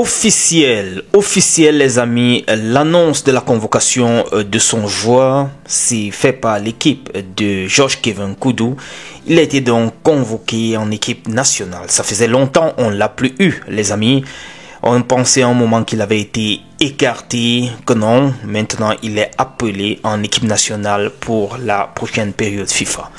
Officiel les amis, l'annonce de la convocation de son joueur, c'est fait par l'équipe de Georges Kevin Koudou. Il a été donc convoqué en équipe nationale. Ça faisait longtemps, on l'a plus eu les amis. On pensait un moment qu'il avait été écarté, que non. Maintenant, il est appelé en équipe nationale pour la prochaine période FIFA.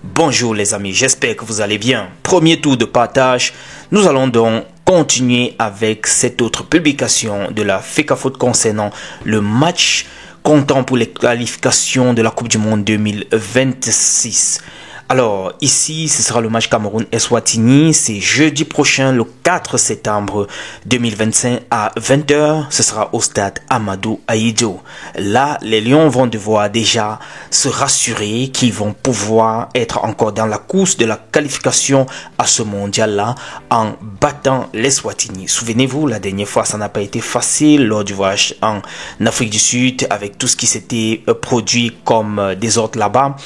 Bonjour les amis, j'espère que vous allez bien. Premier tour de partage, nous allons donc continuer avec cette autre publication de la FECAFOOT concernant le match comptant pour les qualifications de la Coupe du Monde 2026. Alors ici, ce sera le match Cameroun-Eswatini, c'est jeudi prochain, le 4 septembre 2025 à 20h, ce sera au stade Amadou Ahidjo. Là, les Lions vont devoir déjà se rassurer qu'ils vont pouvoir être encore dans la course de la qualification à ce mondial-là en battant l'Eswatini. Souvenez-vous, la dernière fois, ça n'a pas été facile lors du voyage en Afrique du Sud avec tout ce qui s'était produit comme désordre là-bas.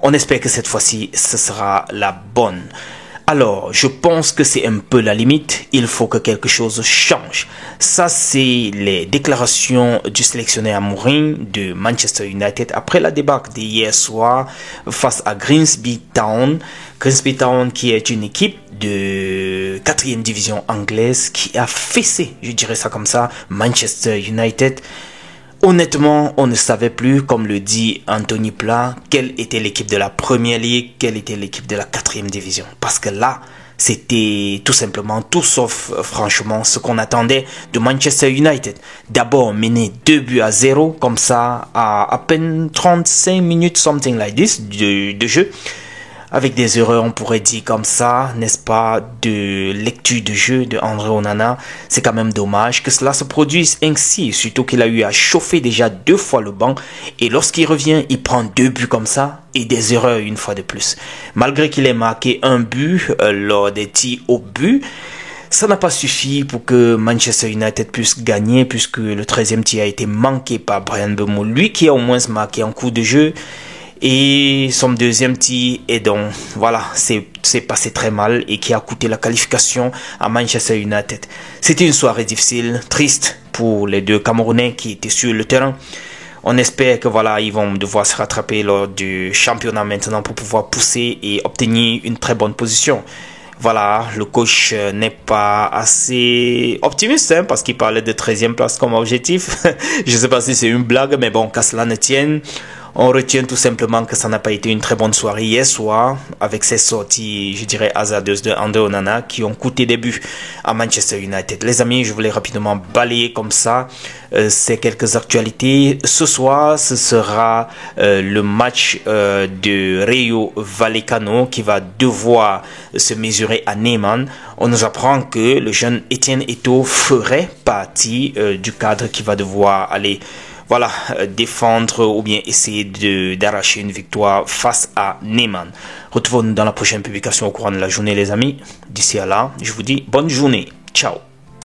On espère que cette fois-ci, ce sera la bonne. Alors, je pense que c'est un peu la limite. Il faut que quelque chose change. Ça, c'est les déclarations du sélectionneur Amorim de Manchester United après la débâcle d'hier soir face à Grimsby Town. Grimsby Town qui est une équipe de 4e division anglaise qui a fessé, je dirais ça comme ça, Manchester United. Honnêtement, on ne savait plus, comme le dit Anthony Pla, quelle était l'équipe de la Premier League, quelle était l'équipe de la 4e division. Parce que là, c'était tout simplement tout sauf, franchement, ce qu'on attendait de Manchester United. D'abord, mener 2-0, comme ça, à peine 35 minutes, something like this, de jeu. Avec des erreurs, on pourrait dire comme ça, n'est-ce pas, de lecture de jeu de André Onana. C'est quand même dommage que cela se produise ainsi, surtout qu'il a eu à chauffer déjà 2 fois le banc. Et lorsqu'il revient, il prend 2 buts comme ça et des erreurs une fois de plus. Malgré qu'il ait marqué un but lors des tirs au but, ça n'a pas suffi pour que Manchester United puisse gagner puisque le 13e tir a été manqué par Bryan Mbeumo. Lui qui a au moins marqué en cours de jeu. Et son 2e tir est donc, voilà, c'est passé très mal et qui a coûté la qualification à Manchester United. C'était une soirée difficile, triste pour les 2 Camerounais qui étaient sur le terrain. On espère que voilà, ils vont devoir se rattraper lors du championnat maintenant pour pouvoir pousser et obtenir une très bonne position. Voilà, le coach n'est pas assez optimiste parce qu'il parlait de 13e place comme objectif. Je ne sais pas si c'est une blague, mais bon, qu'à cela ne tienne. On retient tout simplement que ça n'a pas été une très bonne soirée hier soir avec ces sorties, je dirais, hasardeuses de André Onana qui ont coûté des buts à Manchester United. Les amis, je voulais rapidement balayer comme ça ces quelques actualités. Ce soir, ce sera le match de Rayo Vallecano qui va devoir se mesurer à Neyman. On nous apprend que le jeune Etienne Eto'o ferait partie du cadre qui va devoir aller défendre ou bien essayer d'arracher une victoire face à Neyman. Retrouvons-nous dans la prochaine publication au courant de la journée les amis. D'ici à là, je vous dis bonne journée. Ciao.